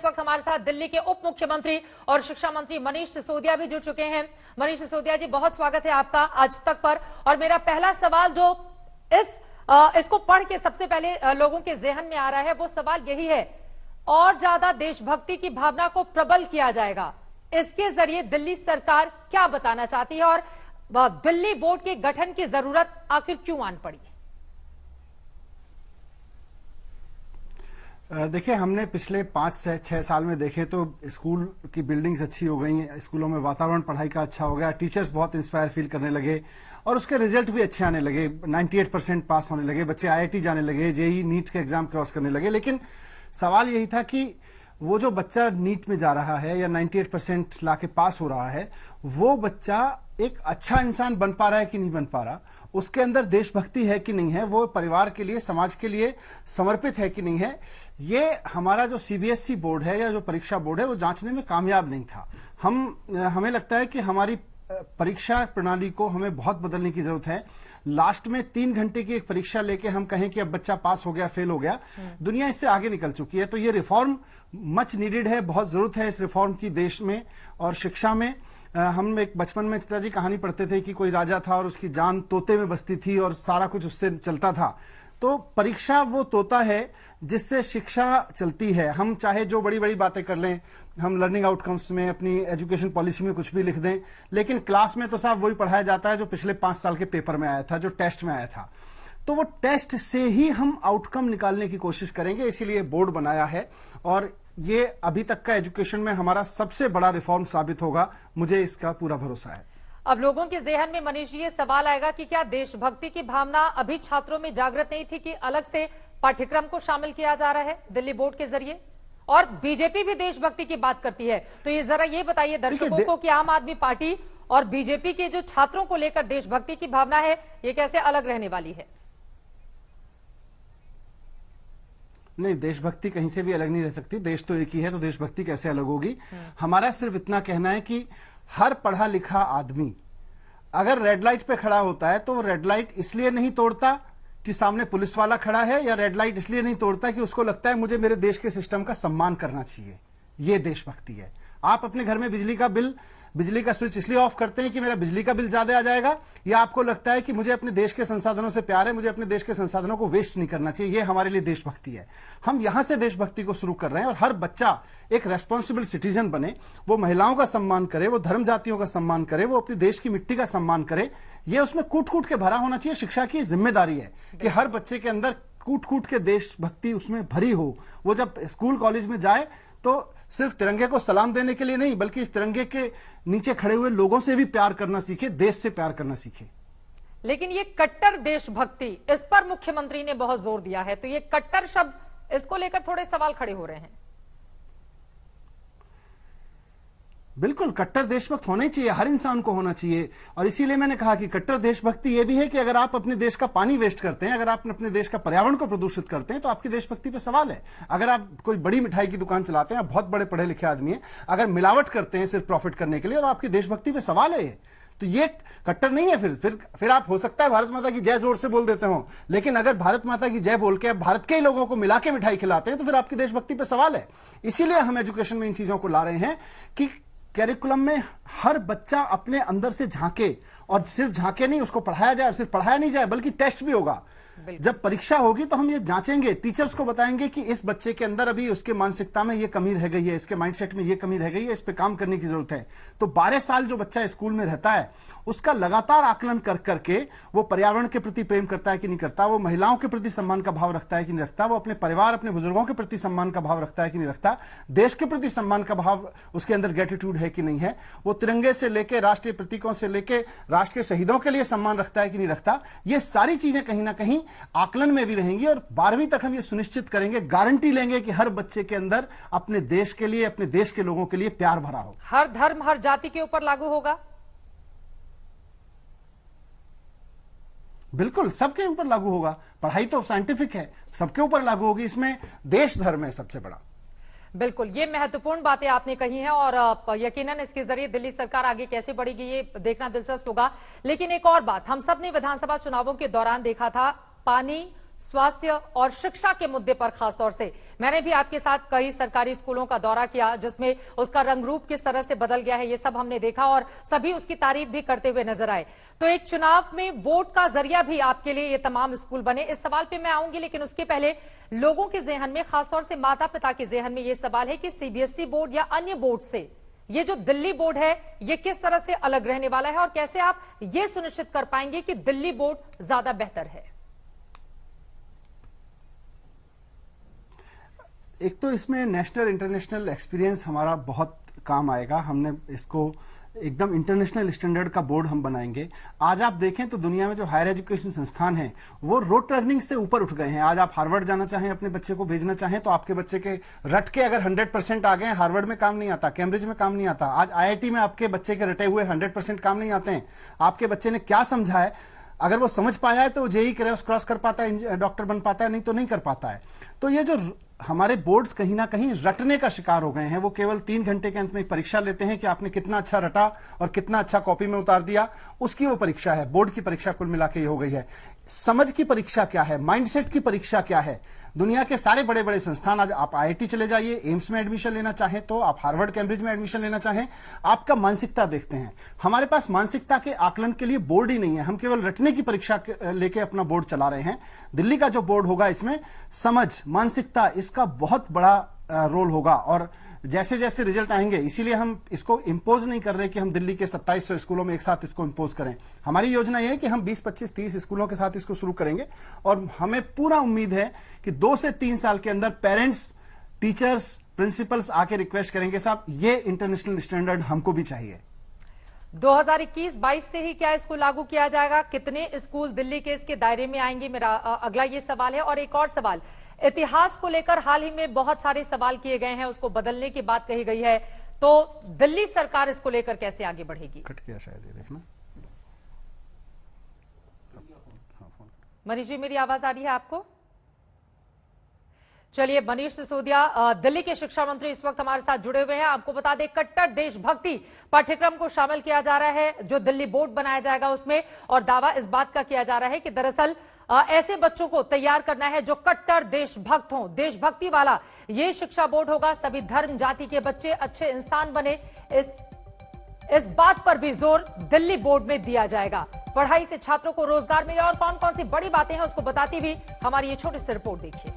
वक्त हमारे साथ दिल्ली के उप मुख्यमंत्री और शिक्षा मंत्री मनीष सिसोदिया भी जुड़ चुके हैं। मनीष सिसोदिया जी, बहुत स्वागत है आपका आज तक पर। और मेरा पहला सवाल जो इसको पढ़ के सबसे पहले लोगों के जहन में आ रहा है, वो सवाल यही है, और ज्यादा देशभक्ति की भावना को प्रबल किया जाएगा, इसके जरिए दिल्ली सरकार क्या बताना चाहती है और दिल्ली बोर्ड के गठन की जरूरत आखिर क्यों आन पड़ी? देखिए, हमने पिछले 5 से 6 साल में देखे तो स्कूल की बिल्डिंग्स अच्छी हो गई हैं, स्कूलों में वातावरण पढ़ाई का अच्छा हो गया, टीचर्स बहुत इंस्पायर फील करने लगे और उसके रिजल्ट भी अच्छे आने लगे। 98% पास होने लगे, बच्चे आईआईटी जाने लगे, जेईई नीट के एग्जाम क्रॉस करने लगे। लेकिन सवाल यही था कि वो जो बच्चा नीट में जा रहा है या 98% लाके पास हो रहा है, वो बच्चा एक अच्छा इंसान बन पा रहा है कि नहीं बन पा रहा, उसके अंदर देशभक्ति है कि नहीं है, वो परिवार के लिए, समाज के लिए समर्पित है कि नहीं है। ये हमारा जो सीबीएसई बोर्ड है या जो परीक्षा बोर्ड है, वो जांचने में कामयाब नहीं था। हमें लगता है कि हमारी परीक्षा प्रणाली को हमें बहुत बदलने की जरूरत है। लास्ट में 3 घंटे की एक परीक्षा लेके हम कहें कि अब बच्चा पास हो गया, फेल हो गया, दुनिया इससे आगे निकल चुकी है। तो ये रिफॉर्म मच नीडेड है, बहुत जरूरत है इस रिफॉर्म की देश में और शिक्षा में। हम एक बचपन में चित्रा कहानी पढ़ते थे कि कोई राजा था और उसकी जान तोते में बसती थी और सारा कुछ उससे चलता था। तो परीक्षा वो तोता है जिससे शिक्षा चलती है। हम चाहे जो बड़ी बड़ी बातें कर लें, हम लर्निंग आउटकम्स में, अपनी एजुकेशन पॉलिसी में कुछ भी लिख दें, लेकिन क्लास में तो साहब वही पढ़ाया जाता है जो पिछले 5 साल के पेपर में आया था, जो टेस्ट में आया था। तो वो टेस्ट से ही हम आउटकम निकालने की कोशिश करेंगे, इसीलिए बोर्ड बनाया है और ये अभी तक का एजुकेशन में हमारा सबसे बड़ा रिफॉर्म साबित होगा, मुझे इसका पूरा भरोसा है। अब लोगों के जहन में मनीष जी ये सवाल आएगा कि क्या देशभक्ति की भावना अभी छात्रों में जागृत नहीं थी कि अलग से पाठ्यक्रम को शामिल किया जा रहा है दिल्ली बोर्ड के जरिए? और बीजेपी भी देशभक्ति की बात करती है, तो ये जरा ये बताइए दर्शकों को कि आम आदमी पार्टी और बीजेपी के जो छात्रों को लेकर देशभक्ति की भावना है, ये कैसे अलग रहने वाली है? नहीं, देशभक्ति कहीं से भी अलग नहीं रह सकती। देश तो एक ही है, तो देशभक्ति कैसे अलग होगी? हमारा सिर्फ इतना कहना है कि हर पढ़ा लिखा आदमी अगर रेड लाइट पे खड़ा होता है तो रेड लाइट इसलिए नहीं तोड़ता कि सामने पुलिस वाला खड़ा है, या रेड लाइट इसलिए नहीं तोड़ता कि उसको लगता है मुझे मेरे देश के सिस्टम का सम्मान करना चाहिए। ये देशभक्ति है। आप अपने घर में बिजली का स्विच इसलिए ऑफ करते हैं कि मेरा बिजली का बिल ज्यादा आ जाएगा, या आपको लगता है कि मुझे अपने देश के संसाधनों से प्यार है, मुझे अपने देश के संसाधनों को वेस्ट नहीं करना चाहिए। ये हमारे लिए देशभक्ति है। हम यहां से देशभक्ति को शुरू कर रहे हैं और हर बच्चा एक रेस्पॉन्सिबल सिटीजन बने, वो महिलाओं का सम्मान करे, वो धर्म जातियों का सम्मान करे, वो अपने देश की मिट्टी का सम्मान करे। ये उसमें कूट कूट के भरा होना चाहिए। शिक्षा की जिम्मेदारी है कि हर बच्चे के अंदर कूट कूट के देशभक्ति उसमें भरी हो। वो जब स्कूल कॉलेज में जाए तो सिर्फ तिरंगे को सलाम देने के लिए नहीं, बल्कि इस तिरंगे के नीचे खड़े हुए लोगों से भी प्यार करना सीखे, देश से प्यार करना सीखे। लेकिन ये कट्टर देशभक्ति, इस पर मुख्यमंत्री ने बहुत जोर दिया है, तो ये कट्टर शब्द, इसको लेकर थोड़े सवाल खड़े हो रहे हैं। बिल्कुल, कट्टर देशभक्त होना ही चाहिए, हर इंसान को होना चाहिए। और इसीलिए मैंने कहा कि कट्टर देशभक्ति ये भी है कि अगर आप अपने देश का पानी वेस्ट करते हैं, अगर आप अपने देश का पर्यावरण को प्रदूषित करते हैं, तो आपकी देशभक्ति पे सवाल है। अगर आप कोई बड़ी मिठाई की दुकान चलाते हैं, आप बहुत बड़े पढ़े लिखे आदमी हैं, अगर मिलावट करते हैं सिर्फ प्रॉफिट करने के लिए, तो आपकी देशभक्ति पे सवाल है। तो ये कट्टर नहीं है। फिर आप हो सकता है भारत माता की जय जोर से बोल देते हो, लेकिन अगर भारत माता की जय बोल के भारत के ही लोगों को मिला के मिठाई खिलाते हैं, तो फिर आपकी देशभक्ति पे सवाल है। इसीलिए हम एजुकेशन में इन चीजों को ला रहे हैं कि कैरिकुलम में हर बच्चा अपने अंदर से झांके, और सिर्फ झांके नहीं, उसको पढ़ाया जाए, और सिर्फ पढ़ाया नहीं जाए बल्कि टेस्ट भी होगा। जब परीक्षा होगी तो हम ये जांचेंगे, टीचर्स को बताएंगे कि इस बच्चे के अंदर अभी उसके मानसिकता में ये कमी रह गई है, इसके माइंडसेट में ये कमी रह गई है, इस पे काम करने की जरूरत है। तो 12 साल जो बच्चा स्कूल में रहता है, उसका लगातार आकलन कर करके वो पर्यावरण के प्रति प्रेम करता है कि नहीं करता, वो महिलाओं के प्रति सम्मान का भाव रखता है कि नहीं रखता, वो अपने परिवार, अपने बुजुर्गों के प्रति सम्मान का भाव रखता है कि नहीं रखता, देश के प्रति सम्मान का भाव उसके अंदर ग्रेटिट्यूड है कि नहीं है, वो तिरंगे से लेके राष्ट्रीय प्रतीकों से लेके राष्ट्र के शहीदों के लिए सम्मान रखता है कि नहीं रखता। ये सारी चीजें कहीं ना कहीं आकलन में भी रहेंगी और 12वीं तक हम ये सुनिश्चित करेंगे, गारंटी लेंगे कि हर बच्चे के अंदर अपने देश के लिए, अपने देश के लोगों के लिए प्यार भरा हो। हर धर्म, हर जाति के ऊपर लागू होगा? बिल्कुल, सबके ऊपर लागू होगा। पढ़ाई तो साइंटिफिक है, सबके ऊपर लागू होगी। इसमें देश धर्म है सबसे बड़ा। बिल्कुल, ये महत्वपूर्ण बातें आपने कही हैं और यकीनन इसके जरिए दिल्ली सरकार आगे कैसे बढ़ेगी ये देखना दिलचस्प होगा। लेकिन एक और बात, हम सब ने विधानसभा चुनावों के दौरान देखा था, पानी स्वास्थ्य और शिक्षा के मुद्दे पर खासतौर से। मैंने भी आपके साथ कई सरकारी स्कूलों का दौरा किया जिसमें उसका रंग रूप किस तरह से बदल गया है, ये सब हमने देखा और सभी उसकी तारीफ भी करते हुए नजर आए। तो एक चुनाव में वोट का जरिया भी आपके लिए ये तमाम स्कूल बने, इस सवाल पे मैं आऊंगी, लेकिन उसके पहले लोगों के जेहन में, खासतौर से माता पिता के जेहन में ये सवाल है कि सीबीएसई बोर्ड या अन्य बोर्ड से ये जो दिल्ली बोर्ड है ये किस तरह से अलग रहने वाला है और कैसे आप ये सुनिश्चित कर पाएंगे कि दिल्ली बोर्ड ज्यादा बेहतर है? एक तो इसमें नेशनल इंटरनेशनल एक्सपीरियंस हमारा बहुत काम आएगा। हमने इसको एकदम इंटरनेशनल स्टैंडर्ड का बोर्ड हम बनाएंगे। आज आप देखें तो दुनिया में जो हायर एजुकेशन संस्थान हैं वो रोट टर्निंग से ऊपर उठ गए हैं। आज आप हार्वर्ड जाना चाहें, अपने बच्चे को भेजना चाहें, तो आपके बच्चे के रट के अगर 100% आ गए, हार्वर्ड में काम नहीं आता, कैम्ब्रिज में काम नहीं आता। आज आईआईटी में आपके बच्चे के रटे हुए 100% काम नहीं आते हैं। आपके बच्चे ने क्या समझा है, अगर वो समझ पाया है तो जेई क्रॉस कर पाता है, डॉक्टर बन पाता है, नहीं तो नहीं कर पाता है। तो ये जो हमारे बोर्ड्स कहीं ना कहीं रटने का शिकार हो गए हैं। वो केवल 3 घंटे के अंत में एक परीक्षा लेते हैं कि आपने कितना अच्छा रटा और कितना अच्छा कॉपी में उतार दिया, उसकी वो परीक्षा है। बोर्ड की परीक्षा कुल मिला के ये हो गई है। समझ की परीक्षा क्या है, माइंडसेट की परीक्षा क्या है। दुनिया के सारे बड़े बड़े संस्थान, आज आप आईआईटी चले जाइए, एम्स में एडमिशन लेना चाहें तो, आप हार्वर्ड कैम्ब्रिज में एडमिशन लेना चाहें, आपका मानसिकता देखते हैं। हमारे पास मानसिकता के आकलन के लिए बोर्ड ही नहीं है। हम केवल रटने की परीक्षा लेके अपना बोर्ड चला रहे हैं। दिल्ली का जो बोर्ड होगा इसमें समझ, मानसिकता, इसका बहुत बड़ा रोल होगा। और जैसे जैसे रिजल्ट आएंगे, इसीलिए हम इसको इंपोज नहीं कर रहे कि हम दिल्ली के 2700 स्कूलों में एक साथ इसको इंपोज करें। हमारी योजना यह है कि हम 20, 25, 30 स्कूलों के साथ इसको शुरू करेंगे और हमें पूरा उम्मीद है कि 2 से 3 साल के अंदर पेरेंट्स, टीचर्स, प्रिंसिपल्स आके रिक्वेस्ट करेंगे, साहब ये इंटरनेशनल स्टैंडर्ड हमको भी चाहिए। 2021-22 से ही क्या इसको लागू किया जाएगा? कितने स्कूल दिल्ली के इसके दायरे में आएंगे, मेरा अगला ये सवाल है। और एक और सवाल, इतिहास को लेकर हाल ही में बहुत सारे सवाल किए गए हैं, उसको बदलने की बात कही गई है, तो दिल्ली सरकार इसको लेकर कैसे आगे बढ़ेगी? कट गया शायद, ये देखना। मनीष जी, मेरी आवाज आ रही है आपको? चलिए, मनीष सिसोदिया दिल्ली के शिक्षा मंत्री इस वक्त हमारे साथ जुड़े हुए हैं। आपको बता दें, कट्टर देशभक्ति पाठ्यक्रम को शामिल किया जा रहा है जो दिल्ली बोर्ड बनाया जाएगा उसमें, और दावा इस बात का किया जा रहा है कि दरअसल ऐसे बच्चों को तैयार करना है जो कट्टर देशभक्त हों, देशभक्ति वाला ये शिक्षा बोर्ड होगा। सभी धर्म जाति के बच्चे अच्छे इंसान बने, इस बात पर भी जोर दिल्ली बोर्ड में दिया जाएगा। पढ़ाई से छात्रों को रोजगार मिले और कौन कौन सी बड़ी बातें हैं उसको बताती हुई हमारी ये छोटी सी रिपोर्ट देखिए।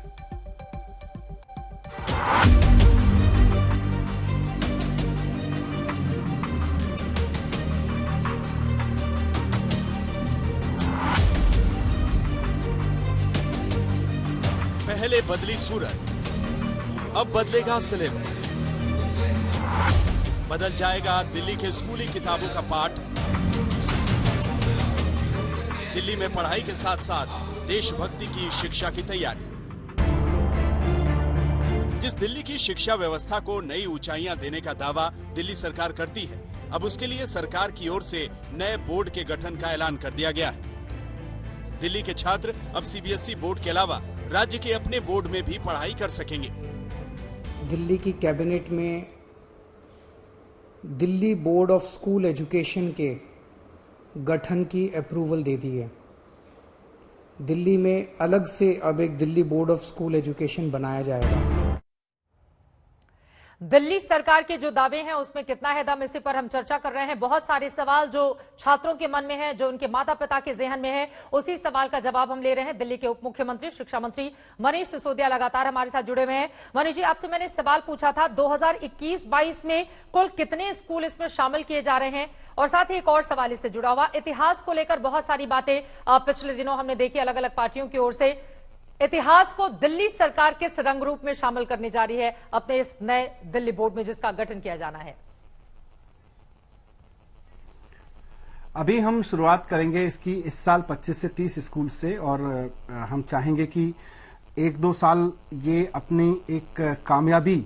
पहले बदली सूरत, अब बदलेगा सिलेबस। बदल जाएगा दिल्ली के स्कूली किताबों का पाठ। दिल्ली में पढ़ाई के साथ साथ देशभक्ति की शिक्षा की तैयारी। जिस दिल्ली की शिक्षा व्यवस्था को नई ऊंचाइयां देने का दावा दिल्ली सरकार करती है, अब उसके लिए सरकार की ओर से नए बोर्ड के गठन का ऐलान कर दिया गया है। दिल्ली के छात्र अब सीबीएसई बोर्ड के अलावा राज्य के अपने बोर्ड में भी पढ़ाई कर सकेंगे। दिल्ली की कैबिनेट में Delhi board of school education के गठन की अप्रूवल दे दी है। दिल्ली में अलग से अब एक Delhi board of school education बनाया जाएगा। दिल्ली सरकार के जो दावे हैं उसमें कितना है दम, इसी पर हम चर्चा कर रहे हैं। बहुत सारे सवाल जो छात्रों के मन में है, जो उनके माता पिता के जहन में है, उसी सवाल का जवाब हम ले रहे हैं। दिल्ली के उप मुख्यमंत्री शिक्षा मंत्री मनीष सिसोदिया लगातार हमारे साथ जुड़े हुए हैं। मनीष जी, आपसे मैंने सवाल पूछा था 2021-22 में कुल कितने स्कूल इसमें शामिल किए जा रहे हैं, और साथ ही एक और सवाल इससे जुड़ा हुआ, इतिहास को लेकर बहुत सारी बातें पिछले दिनों हमने देखी अलग अलग पार्टियों की ओर से। इतिहास को दिल्ली सरकार किस रंग रूप में शामिल करने जा रही है अपने इस नए दिल्ली बोर्ड में जिसका गठन किया जाना है? अभी हम शुरुआत करेंगे इसकी इस साल 25 से 30 स्कूल से, और हम चाहेंगे कि 1-2 साल ये अपनी एक कामयाबी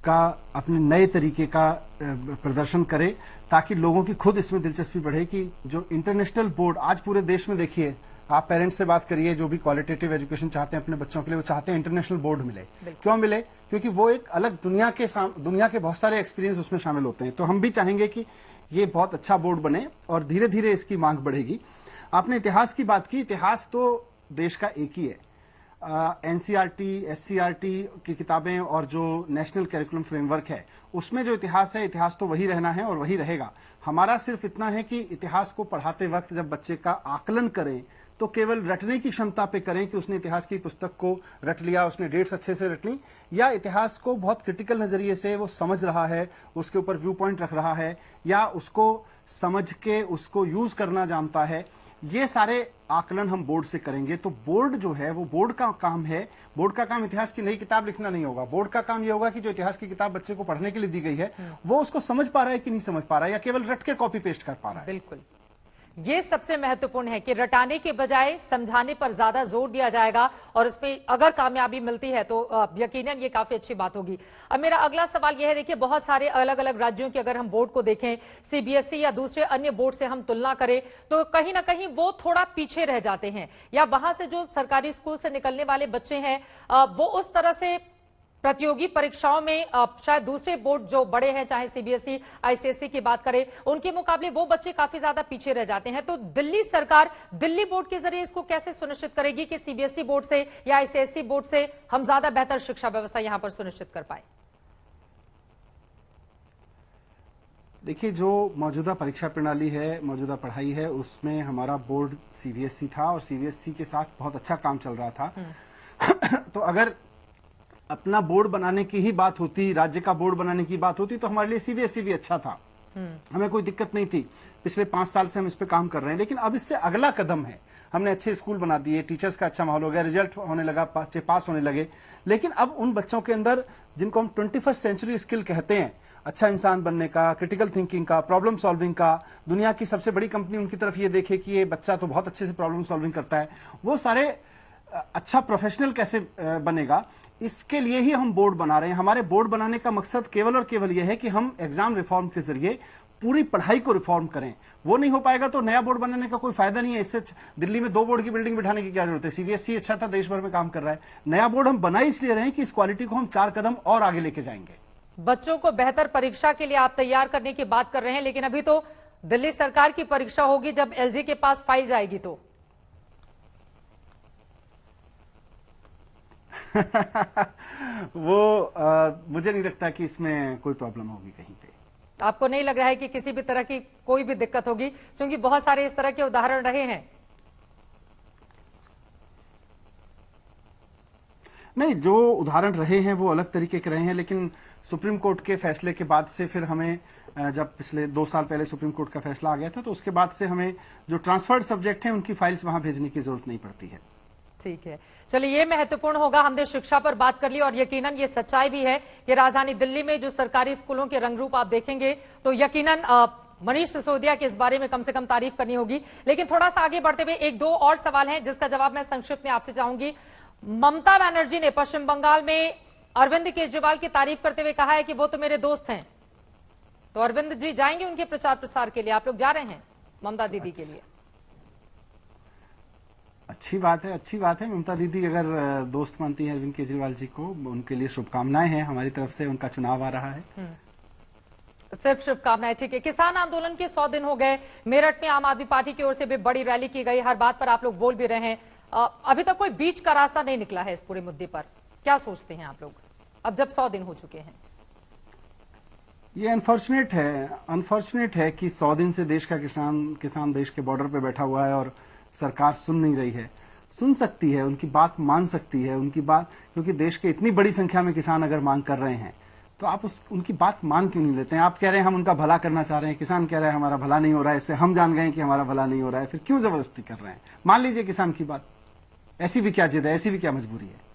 का, अपने नए तरीके का प्रदर्शन करे, ताकि लोगों की खुद इसमें दिलचस्पी बढ़े कि जो इंटरनेशनल बोर्ड आज पूरे देश में, देखिए आप पेरेंट्स से बात करिए जो भी क्वालिटेटिव एजुकेशन चाहते हैं अपने बच्चों के लिए, वो चाहते हैं इंटरनेशनल बोर्ड मिले। क्यों मिले? क्योंकि वो एक अलग दुनिया के बहुत सारे एक्सपीरियंस उसमें शामिल होते हैं। तो हम भी चाहेंगे कि ये बहुत अच्छा बोर्ड बने और धीरे धीरे इसकी मांग बढ़ेगी। आपने इतिहास की बात की, इतिहास तो देश का एक ही है। एनसीईआरटी, एससीईआरटी की किताबें और जो नेशनल करिकुलम फ्रेमवर्क है उसमें जो इतिहास है, इतिहास तो वही रहना है और वही रहेगा। हमारा सिर्फ इतना है कि इतिहास को पढ़ाते वक्त जब बच्चे का आकलन करें तो केवल रटने की क्षमता पे करें कि उसने इतिहास की पुस्तक को रट लिया, उसने डेट्स अच्छे से रट ली, या इतिहास को बहुत क्रिटिकल नजरिए से वो समझ रहा है, उसके ऊपर व्यू पॉइंट रख रहा है, या उसको समझ के उसको यूज करना जानता है। ये सारे आकलन हम बोर्ड से करेंगे। तो बोर्ड जो है वो बोर्ड का काम है। बोर्ड का काम इतिहास की नई किताब लिखना नहीं होगा। बोर्ड का काम ये होगा कि जो इतिहास की किताब बच्चे को पढ़ने के लिए दी गई है वो उसको समझ पा रहा है कि नहीं समझ पा रहा है, या केवल रट के कॉपी पेस्ट कर पा रहा है। बिल्कुल, ये सबसे महत्वपूर्ण है कि रटाने के बजाय समझाने पर ज्यादा जोर दिया जाएगा और उसमें अगर कामयाबी मिलती है तो यकीनन ये काफी अच्छी बात होगी। अब मेरा अगला सवाल यह है, देखिए बहुत सारे अलग अलग राज्यों के अगर हम बोर्ड को देखें, सीबीएसई या दूसरे अन्य बोर्ड से हम तुलना करें तो कहीं ना कहीं वो थोड़ा पीछे रह जाते हैं, या वहां से जो सरकारी स्कूल से निकलने वाले बच्चे हैं वो उस तरह से प्रतियोगी परीक्षाओं में शायद दूसरे बोर्ड जो बड़े हैं, चाहे सीबीएसई, आईसीएसई की बात करें, उनके मुकाबले वो बच्चे काफी ज्यादा पीछे रह जाते हैं। तो दिल्ली सरकार दिल्ली बोर्ड के जरिए इसको कैसे सुनिश्चित करेगी कि सीबीएसई बोर्ड से या आईसीएसई बोर्ड से हम ज्यादा बेहतर शिक्षा व्यवस्था यहां पर सुनिश्चित कर पाए? देखिए, जो मौजूदा परीक्षा प्रणाली है, मौजूदा पढ़ाई है, उसमें हमारा बोर्ड सीबीएसई था और सीबीएसई के साथ बहुत अच्छा काम चल रहा था। तो अगर अपना बोर्ड बनाने की ही बात होती, राज्य का बोर्ड बनाने की बात होती, तो हमारे लिए सीबीएसई भी अच्छा था, हमें कोई दिक्कत नहीं थी। पिछले 5 साल से हम इस पे काम कर रहे हैं। लेकिन अब इससे अगला कदम है, हमने अच्छे स्कूल बना दिए, टीचर्स का अच्छा माहौल हो गया, रिजल्ट होने लगा, बच्चे पास होने लगे। लेकिन अब उन बच्चों के अंदर जिनको हम 21st सेंचुरी स्किल कहते हैं, अच्छा इंसान बनने का, क्रिटिकल थिंकिंग का, प्रॉब्लम सॉल्विंग का, दुनिया की सबसे बड़ी कंपनी उनकी तरफ ये देखे कि ये बच्चा तो बहुत अच्छे से प्रॉब्लम सॉल्विंग करता है, वो सारे अच्छा प्रोफेशनल कैसे बनेगा, इसके लिए ही हम बोर्ड बना रहे हैं। हमारे बोर्ड बनाने का मकसद केवल और केवल यह है कि हम एग्जाम रिफॉर्म के जरिए पूरी पढ़ाई को रिफॉर्म करें। वो नहीं हो पाएगा तो नया बोर्ड बनाने का कोई फायदा नहीं है। इससे दिल्ली में 2 बोर्ड की बिल्डिंग बिठाने की क्या जरूरत है? सीबीएसई अच्छा था, देश भर में काम कर रहा है। नया बोर्ड हम बना इसलिए रहे हैं कि इस क्वालिटी को हम 4 कदम और आगे लेके जाएंगे। बच्चों को बेहतर परीक्षा के लिए आप तैयार करने की बात कर रहे हैं, लेकिन अभी तो दिल्ली सरकार की परीक्षा होगी जब एलजी के पास फाइल जाएगी तो वो मुझे नहीं लगता कि इसमें कोई प्रॉब्लम होगी कहीं पे। आपको नहीं लग रहा है कि किसी भी तरह की कोई भी दिक्कत होगी, क्योंकि बहुत सारे इस तरह के उदाहरण रहे हैं? नहीं, जो उदाहरण रहे हैं वो अलग तरीके के रहे हैं, लेकिन सुप्रीम कोर्ट के फैसले के बाद से फिर हमें, जब पिछले 2 साल पहले सुप्रीम कोर्ट का फैसला आ गया था, तो उसके बाद से हमें जो ट्रांसफर्ड सब्जेक्ट हैं उनकी फाइल्स वहां भेजने की जरूरत नहीं पड़ती है। ठीक है, चलिए, ये महत्वपूर्ण होगा। हमने शिक्षा पर बात कर ली और यकीनन ये सच्चाई भी है कि राजधानी दिल्ली में जो सरकारी स्कूलों के रंग रूप आप देखेंगे तो यकीनन मनीष सिसोदिया के इस बारे में कम से कम तारीफ करनी होगी। लेकिन थोड़ा सा आगे बढ़ते हुए 1-2 और सवाल हैं जिसका जवाब मैं संक्षिप्त में आपसे चाहूंगी। ममता बनर्जी ने पश्चिम बंगाल में अरविंद केजरीवाल की तारीफ करते हुए कहा है कि वो तो मेरे दोस्त हैं। तो अरविंद जी जाएंगे उनके प्रचार प्रसार के लिए? आप लोग जा रहे हैं ममता दीदी के लिए? अच्छी बात है, अच्छी बात है। ममता दीदी अगर दोस्त मानती है अरविंद केजरीवाल जी को, उनके लिए शुभकामनाएं हैं हमारी तरफ से। उनका चुनाव आ रहा है। सिर्फ शुभकामनाएं, ठीक है। किसान आंदोलन के 100 दिन हो गए। मेरठ में आम आदमी पार्टी की ओर से भी बड़ी रैली की गई। हर बात पर आप लोग बोल भी रहे हैं। अभी तक कोई बीच का रास्ता नहीं निकला है इस पूरे मुद्दे पर। क्या सोचते हैं आप लोग अब जब 100 दिन हो चुके हैं? ये अनफॉर्चुनेट है कि 100 दिन से देश का किसान देश के बॉर्डर पे बैठा हुआ है और सरकार सुन नहीं रही है। सुन सकती है, उनकी बात मान सकती है, उनकी बात, क्योंकि देश के इतनी बड़ी संख्या में किसान अगर मांग कर रहे हैं तो आप उनकी बात मान क्यों नहीं लेते हैं? आप कह रहे हैं हम उनका भला करना चाह रहे हैं, किसान कह रहे हैं हमारा भला नहीं हो रहा है, इससे हम जान गए कि हमारा भला नहीं हो रहा है, फिर क्यों जबरदस्ती कर रहे हैं? मान लीजिए किसान की बात। ऐसी भी क्या जिद है, ऐसी भी क्या मजबूरी है?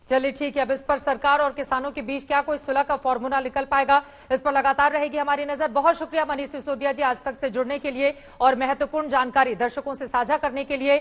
चलिए ठीक है, अब इस पर सरकार और किसानों के बीच क्या कोई सुलह का फॉर्मूला निकल पाएगा, इस पर लगातार रहेगी हमारी नजर। बहुत शुक्रिया मनीष सिसोदिया जी आज तक से जुड़ने के लिए और महत्वपूर्ण जानकारी दर्शकों से साझा करने के लिए।